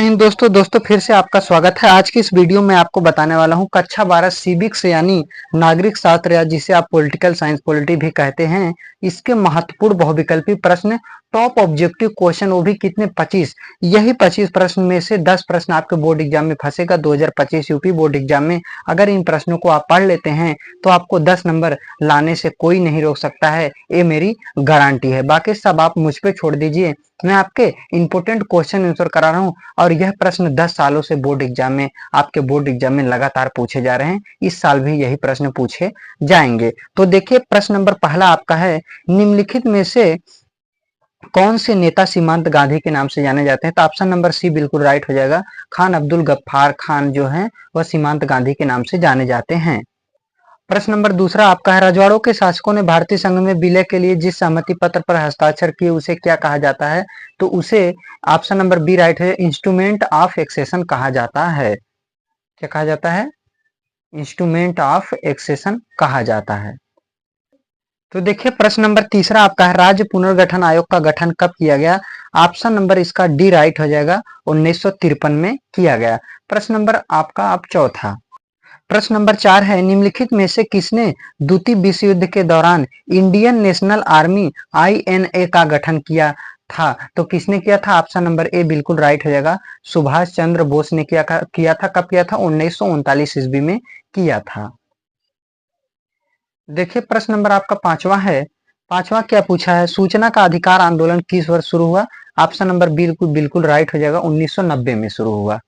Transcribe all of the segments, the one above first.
हिंद दोस्तों फिर से आपका स्वागत है। आज की इस वीडियो में आपको बताने वाला हूं कक्षा 12 सिविक्स यानी नागरिक शास्त्र या जिसे आप पॉलिटिकल साइंस पॉलिटी भी कहते हैं, इसके महत्वपूर्ण बहुविकल्पी प्रश्न टॉप ऑब्जेक्टिव क्वेश्चन, वो भी कितने 25। यही 25 प्रश्न में से 10 प्रश्न आपके बोर्ड एग्जाम में फंसेगा 2025 यूपी बोर्ड एग्जाम में। अगर इन प्रश्नों को आप पढ़ लेते हैं तो आपको 10 नंबर लाने से कोई नहीं रोक सकता है, ये मेरी गारंटी है। बाकी सब आप मुझ पे छोड़ दीजिए, मैं आपके इंपोर्टेंट क्वेश्चन आंसर करा रहा हूं और यह प्रश्न 10 सालों से बोर्ड एग्जाम में आपके बोर्ड एग्जाम में लगातार पूछे जा रहे हैं। इस साल भी यही प्रश्न पूछे जाएंगे। तो देखिए प्रश्न नंबर पहला आपका है, निम्नलिखित में से कौन से नेता सीमांत गांधी के नाम से जाने जाते हैं? तो ऑप्शन नंबर सी बिल्कुल राइट हो जाएगा। खान अब्दुल गफ्फार खान जो है वह सीमांत गांधी के नाम से जाने जाते हैं। प्रश्न नंबर दूसरा आपका है, रजवाड़ों के शासकों ने भारतीय संघ में विलय के लिए जिस सहमति पत्र पर हस्ताक्षर किए उसे क्या कहा जाता है? तो उसे ऑप्शन नंबर बी राइट है, इंस्ट्रूमेंट ऑफ एक्सेशन कहा जाता है। क्या कहा जाता है? इंस्ट्रूमेंट ऑफ एक्सेशन कहा जाता है। तो देखिए प्रश्न नंबर तीसरा आपका है, राज्य पुनर्गठन आयोग का गठन कब किया गया? ऑप्शन नंबर इसका डी राइट हो जाएगा, 1953 में किया गया। प्रश्न नंबर आपका आप चौथा। प्रश्न नंबर 4 है, निम्नलिखित में से किसने द्वितीय विश्व युद्ध के दौरान इंडियन नेशनल आर्मी INA का गठन किया था? तो किसने किया था? ऑप्शन नंबर ए बिल्कुल राइट हो जाएगा, सुभाष चंद्र बोस ने किया था। कब किया था? 1939 ईस्वी में किया था। देखिए प्रश्न नंबर आपका पांचवा है, पांचवा क्या पूछा है, सूचना का अधिकार आंदोलन किस वर्ष शुरू हुआ? ऑप्शन नंबर बिल्कुल राइट हो जाएगा, 1990 में शुरू हुआ।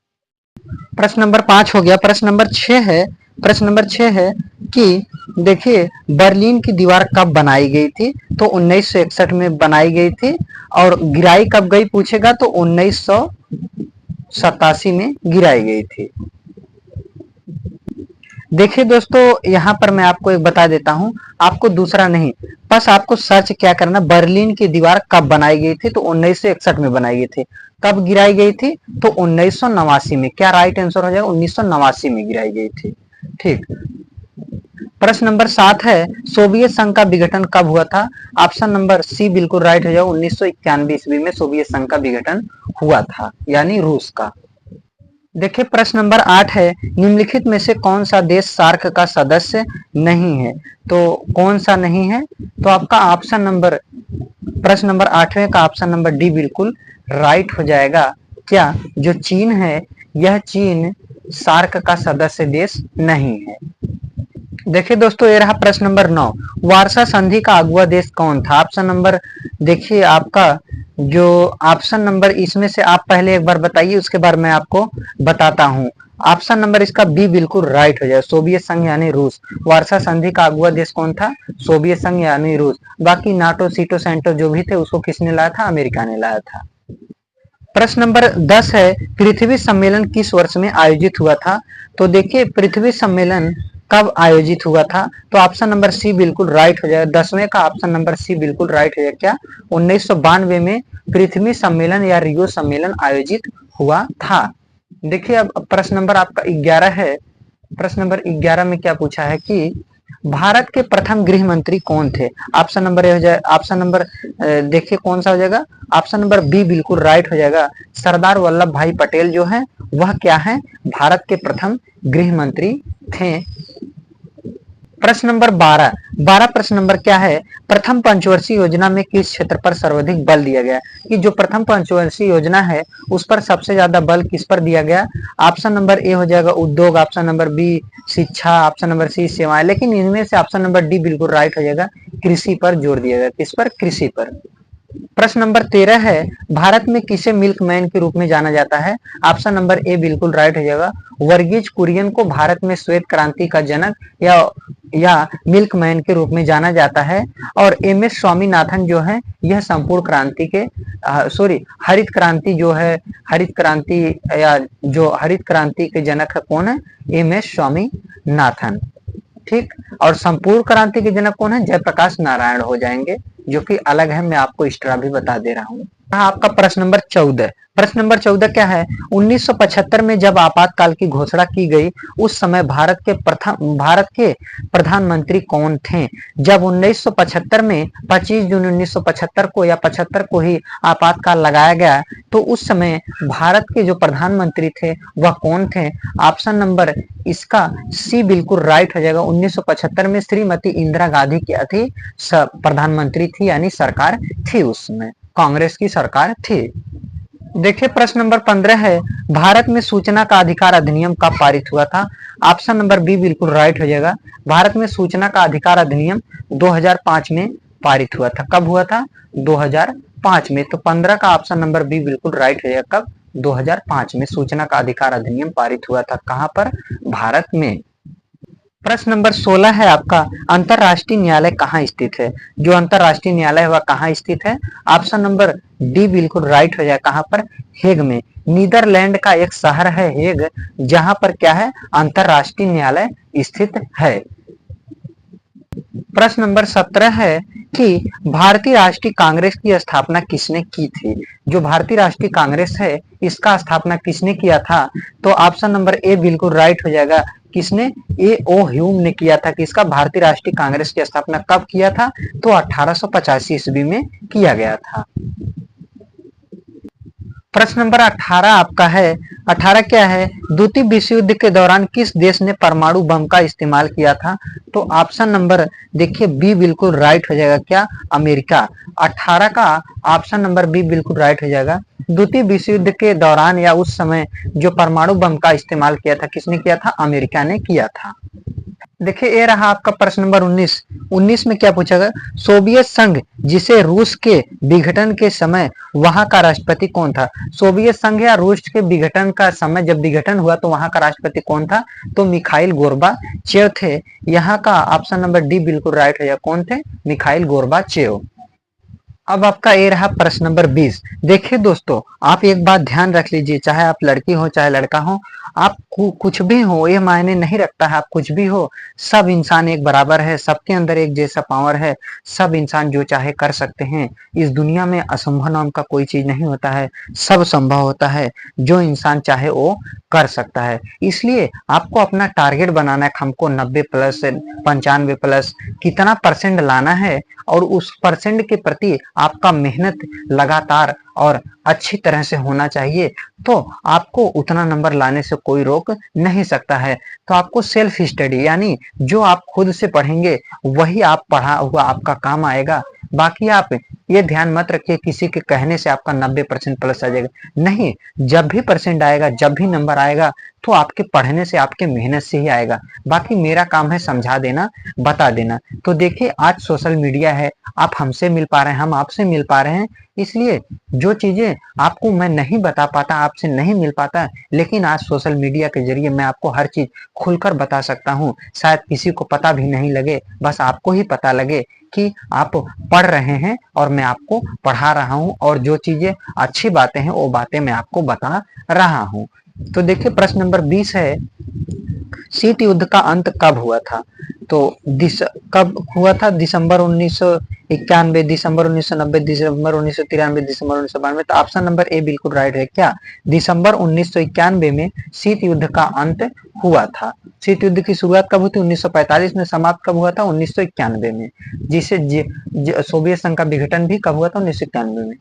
प्रश्न नंबर 5 हो गया। प्रश्न नंबर 6 है, प्रश्न नंबर 6 है कि देखिए बर्लिन की दीवार कब बनाई गई थी? तो 1961 में बनाई गई थी। और गिराई कब गई पूछेगा तो 1987 में गिराई गई थी। देखिए दोस्तों यहाँ पर मैं आपको एक बता देता हूँ, आपको दूसरा नहीं, बस आपको सर्च क्या करना, बर्लिन की दीवार कब बनाई गई थी? तो 1961 में बनाई गई थी। कब गिराई गई थी? तो 1989 में। क्या राइट आंसर हो जाएगा? 1989 में गिराई गई थी। ठीक। प्रश्न नंबर 7 है, सोवियत संघ का विघटन कब हुआ था? ऑप्शन नंबर सी बिल्कुल राइट हो जाएगा, 1991 ईस्वी में सोवियत संघ का विघटन हुआ था, यानी रूस का। देखिए प्रश्न नंबर 8 है, निम्नलिखित में से कौन सा देश सार्क का सदस्य नहीं है? तो कौन सा नहीं है? तो आपका ऑप्शन नंबर, प्रश्न नंबर 8वें का ऑप्शन नंबर डी बिल्कुल राइट हो जाएगा। क्या? जो चीन है, यह चीन सार्क का सदस्य देश नहीं है। देखिए दोस्तों ये रहा प्रश्न नंबर 9, वार्सा संधि का अगुवा देश कौन था? ऑप्शन नंबर देखिए आपका जो ऑप्शन नंबर, इसमें से आप पहले एक बार बताइए, उसके बाद मैं आपको बताता हूं। ऑप्शन नंबर इसका बी बिल्कुल राइट हो जाए, सोवियत संघ यानी रूस। वार्सा संधि का अगुवा देश कौन था? सोवियत संघ यानी रूस। बाकी नाटो सीटो सेंटो जो भी थे उसको किसने लाया था? अमेरिका ने लाया था। प्रश्न नंबर 10 है, पृथ्वी सम्मेलन किस वर्ष में आयोजित हुआ था? तो देखिए पृथ्वी सम्मेलन कब आयोजित हुआ था? तो ऑप्शन नंबर सी बिल्कुल राइट हो जाएगा, 10वें का ऑप्शन नंबर सी बिल्कुल राइट हो जाएगा। क्या? 1992 में पृथ्वी सम्मेलन या रियो सम्मेलन आयोजित हुआ था। देखिए अब प्रश्न नंबर आपका 11 है, प्रश्न नंबर 11 में क्या पूछा है कि भारत के प्रथम गृह मंत्री कौन थे? ऑप्शन नंबर ए हो जाए, ऑप्शन नंबर देखिए कौन सा हो जाएगा? ऑप्शन नंबर बी बिल्कुल राइट हो जाएगा, सरदार वल्लभ भाई पटेल जो है वह क्या है? भारत के प्रथम गृह मंत्री थे। प्रश्न नंबर 12 प्रश्न नंबर क्या है, प्रथम पंचवर्षीय योजना में किस क्षेत्र पर सर्वाधिक बल दिया गया? कि जो प्रथम पंचवर्षीय योजना है उस पर सबसे ज्यादा बल किस पर दिया गया? ऑप्शन नंबर ए हो जाएगा उद्योग, ऑप्शन नंबर बी शिक्षा, ऑप्शन नंबर सी सेवाएं, लेकिन इनमें से ऑप्शन नंबर डी बिल्कुल राइट हो जाएगा, कृषि पर जोर दिया गया। किस पर? कृषि पर। प्रश्न नंबर 13 है, भारत में किसे मिल्कमैन के रूप में जाना जाता है? ऑप्शन नंबर ए बिल्कुल राइट हो जाएगा, वर्गीज कुरियन को भारत में श्वेत क्रांति का जनक या मिल्कमैन के रूप में जाना जाता है। और MS स्वामीनाथन जो है यह संपूर्ण क्रांति के हरित क्रांति जो है, हरित क्रांति या जो हरित क्रांति के जनक है कौन है? MS स्वामीनाथन। ठीक। और संपूर्ण क्रांति के जनक कौन है? जयप्रकाश नारायण हो जाएंगे, जो कि अलग है, मैं आपको एक्स्ट्रा भी बता दे रहा हूं। आपका प्रश्न नंबर 14। प्रश्न नंबर 14 क्या है? 1975 में जब आपातकाल की घोषणा की गई, उस समय भारत के प्रधानमंत्री कौन थे? जब 1975 में 25 जून 1975 को या 75 को ही आपातकाल लगाया गया, तो उस समय भारत के जो प्रधानमंत्री थे वह कौन थे? ऑप्शन नंबर इसका सी बिल्कुल राइट हो जाएगा। 1975 में श्रीमती इंदिरा गांधी क्या थी? प्रधानमंत्री थी, यानी सरकार थी, उसमें कांग्रेस की सरकार थी। देखिए प्रश्न नंबर 15 है, भारत में सूचना का अधिकार अधिनियम कब पारित हुआ था? ऑप्शन नंबर बी बिल्कुल राइट हो जाएगा। भारत में सूचना का अधिकार अधिनियम 2005 में पारित हुआ था। कब हुआ था? 2005 में। तो 15 का ऑप्शन नंबर बी बिल्कुल राइट हो जाएगा। कब? 2005 में सूचना का अधिकार अधिनियम पारित हुआ था। कहां पर? भारत में। प्रश्न नंबर 16 है आपका, अंतरराष्ट्रीय न्यायालय कहाँ स्थित है? जो अंतरराष्ट्रीय न्यायालय वह कहाँ स्थित है? ऑप्शन नंबर डी बिल्कुल राइट हो जाए। कहां पर? हेग में। नीदरलैंड का एक शहर है हेग, जहां पर क्या है? अंतरराष्ट्रीय न्यायालय स्थित है। प्रश्न नंबर 17 है कि भारतीय राष्ट्रीय कांग्रेस की स्थापना किसने की थी? जो भारतीय राष्ट्रीय कांग्रेस है, इसका स्थापना किसने किया था? तो ऑप्शन नंबर ए बिल्कुल राइट हो जाएगा। किसने? ए ओ ह्यूम ने किया था। किसका? भारतीय राष्ट्रीय कांग्रेस की स्थापना कब किया था? तो 1885 ईस्वी में किया गया था। प्रश्न नंबर 18 आपका है, 18 क्या है? द्वितीय विश्व युद्ध के दौरान किस देश ने परमाणु बम का इस्तेमाल किया था? तो ऑप्शन नंबर देखिए बी बिल्कुल राइट हो जाएगा। क्या? अमेरिका। 18 का ऑप्शन नंबर बी बिल्कुल राइट हो जाएगा। द्वितीय विश्व युद्ध के दौरान या उस समय जो परमाणु बम का इस्तेमाल किया था, किसने किया था? अमेरिका ने किया था। देखिए ये रहा आपका प्रश्न नंबर 19। 19 में क्या पूछा गया? सोवियत संघ जिसे रूस के विघटन के समय वहां का राष्ट्रपति कौन था? सोवियत संघ या रूस के विघटन का समय जब विघटन हुआ तो वहां का राष्ट्रपति कौन था? तो मिखाइल गोर्बाचेव थे। यहाँ का ऑप्शन नंबर डी बिल्कुल राइट है। कौन थे? Mikhail Gorbachev. अब आपका ये रहा प्रश्न नंबर 20। देखिए दोस्तों, आप एक बात ध्यान रख लीजिए, चाहे आप लड़की हो चाहे लड़का हो, आप कुछ भी हो, ये मायने नहीं रखता है। आप कुछ भी हो, सब इंसान एक बराबर है, सबके अंदर एक जैसा पावर है, सब इंसान जो चाहे कर सकते हैं। इस दुनिया में असंभव नाम का कोई चीज नहीं होता है, सब संभव होता है। जो इंसान चाहे वो कर सकता है। इसलिए आपको अपना टारगेट बनाना है, हमको 90 प्लस 95 प्लस कितना परसेंट लाना है, और उस परसेंट के प्रति आपका मेहनत लगातार और अच्छी तरह से होना चाहिए। तो आपको उतना नंबर लाने से कोई रोक नहीं सकता है। तो आपको सेल्फ स्टडी, यानी जो आप खुद से पढ़ेंगे वही आप पढ़ा हुआ आपका काम आएगा। बाकी आप ये ध्यान मत रखिए किसी के कहने से आपका 90% प्लस आ जाएगा, नहीं। जब भी परसेंट आएगा, जब भी नंबर आएगा, तो आपके पढ़ने से, आपके मेहनत से ही आएगा। बाकी मेरा काम है समझा देना, बता देना। तो देखिए आज सोशल मीडिया है, आप हमसे मिल पा रहे हैं, हम आपसे मिल पा रहे हैं। इसलिए जो चीजें आपको मैं नहीं बता पाता, आपसे नहीं मिल पाता, लेकिन आज सोशल मीडिया के जरिए मैं आपको हर चीज खुलकर बता सकता हूँ। शायद किसी को पता भी नहीं लगे, बस आपको ही पता लगे कि आप पढ़ रहे हैं और मैं आपको पढ़ा रहा हूँ, और जो चीजें अच्छी बातें हैं वो बातें मैं आपको बता रहा हूँ। तो देखिए प्रश्न नंबर 20 है, शीत युद्ध का अंत कब हुआ था? तो कब हुआ था? दिसंबर 1991, दिसंबर 1990, दिसंबर 1993, दिसंबर 1992। तो ऑप्शन नंबर ए बिल्कुल राइट है। क्या? दिसंबर 1991 में शीत युद्ध का अंत हुआ था। शीत युद्ध की शुरुआत कब हुई थी? 1945 में। समाप्त कब हुआ था? 1991 में। जिसे सोवियत संघ का विघटन भी कब हुआ था? 1991 में।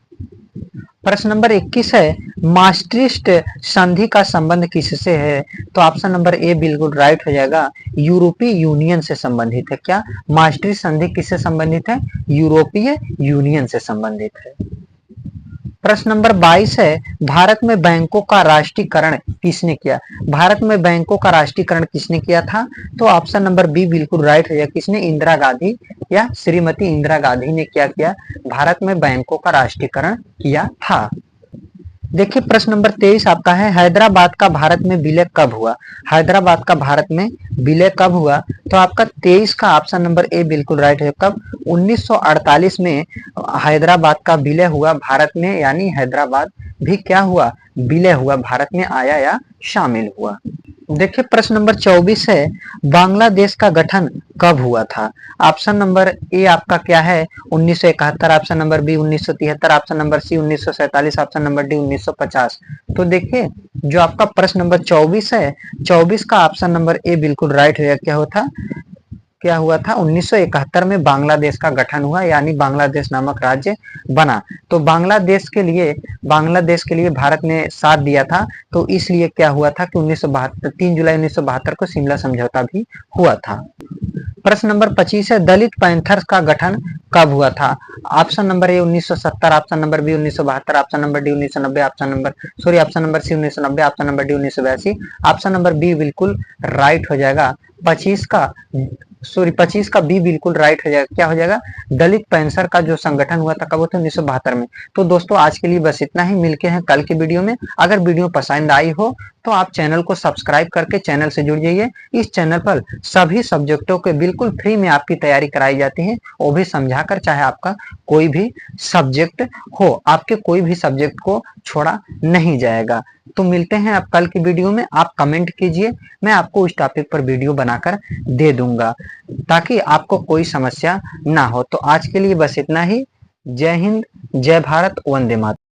प्रश्न नंबर 21 है, मास्ट्रिस्ट संधि का संबंध किससे है? तो ऑप्शन नंबर ए बिल्कुल राइट हो जाएगा, यूरोपीय यूनियन से संबंधित है। क्या? मास्ट्रिस्ट संधि किससे संबंधित है? यूरोपीय यूनियन से संबंधित है। प्रश्न नंबर 22 है, भारत में बैंकों का राष्ट्रीयकरण किसने किया? भारत में बैंकों का राष्ट्रीयकरण किसने किया था? तो ऑप्शन नंबर बी बिल्कुल राइट हो जाएगा। किसने? इंदिरा गांधी या श्रीमती इंदिरा गांधी ने क्या किया? भारत में बैंकों का राष्ट्रीयकरण किया था। देखिए प्रश्न नंबर 23 आपका है, हैदराबाद का भारत में विलय कब हुआ? हैदराबाद का भारत में विलय कब हुआ? तो आपका 23 का ऑप्शन नंबर ए बिल्कुल राइट है। कब? 1948 में हैदराबाद का विलय हुआ भारत में, यानी हैदराबाद भी क्या हुआ? विलय हुआ, भारत में आया या शामिल हुआ। देखिए प्रश्न नंबर 24 है, बांग्लादेश का गठन कब हुआ था? ऑप्शन नंबर ए आपका क्या है 1971, option number B 1973, option number C 1947, option number D 1950। तो देखिए जो आपका प्रश्न नंबर 24 है, 24 का ऑप्शन नंबर ए बिल्कुल राइट हो गया। क्या हुआ था 1971 में बांग्लादेश का गठन हुआ, यानी बांग्लादेश नामक राज्य बना। तो बांग्लादेश के लिए भारत ने साथ दिया था, तो इसलिए क्या हुआ था कि 3 जुलाई 1972 को शिमला समझौता भी हुआ था। प्रश्न नंबर 25 है, दलित पैंथर्स का गठन कब हुआ था? Option number A 1970, option number B 1972, option number D 1990, option number C 1990, option number D 1982, option number B बिल्कुल राइट हो जाएगा। 25 का बी बिल्कुल राइट हो जाएगा। क्या हो जाएगा? दलित पैंथर का जो संगठन हुआ था कब हुआ था? 1972 में। तो दोस्तों आज के लिए बस इतना ही, मिलते हैं कल की वीडियो में। अगर वीडियो पसंद आई हो तो आप चैनल को सब्सक्राइब करके चैनल से जुड़ जाइए। इस चैनल पर सभी सब्जेक्टों के बिल्कुल फ्री में आपकी तैयारी कराई जाती है, वो भी समझाकर, चाहे आपका कोई भी सब्जेक्ट हो, आपके कोई भी सब्जेक्ट को छोड़ा नहीं जाएगा। तो मिलते हैं आप कल की वीडियो में। आप कमेंट कीजिए, मैं आपको उस टॉपिक पर वीडियो बनाकर दे दूंगा ताकि आपको कोई समस्या ना हो। तो आज के लिए बस इतना ही। जय हिंद, जय भारत, वंदे मातरम।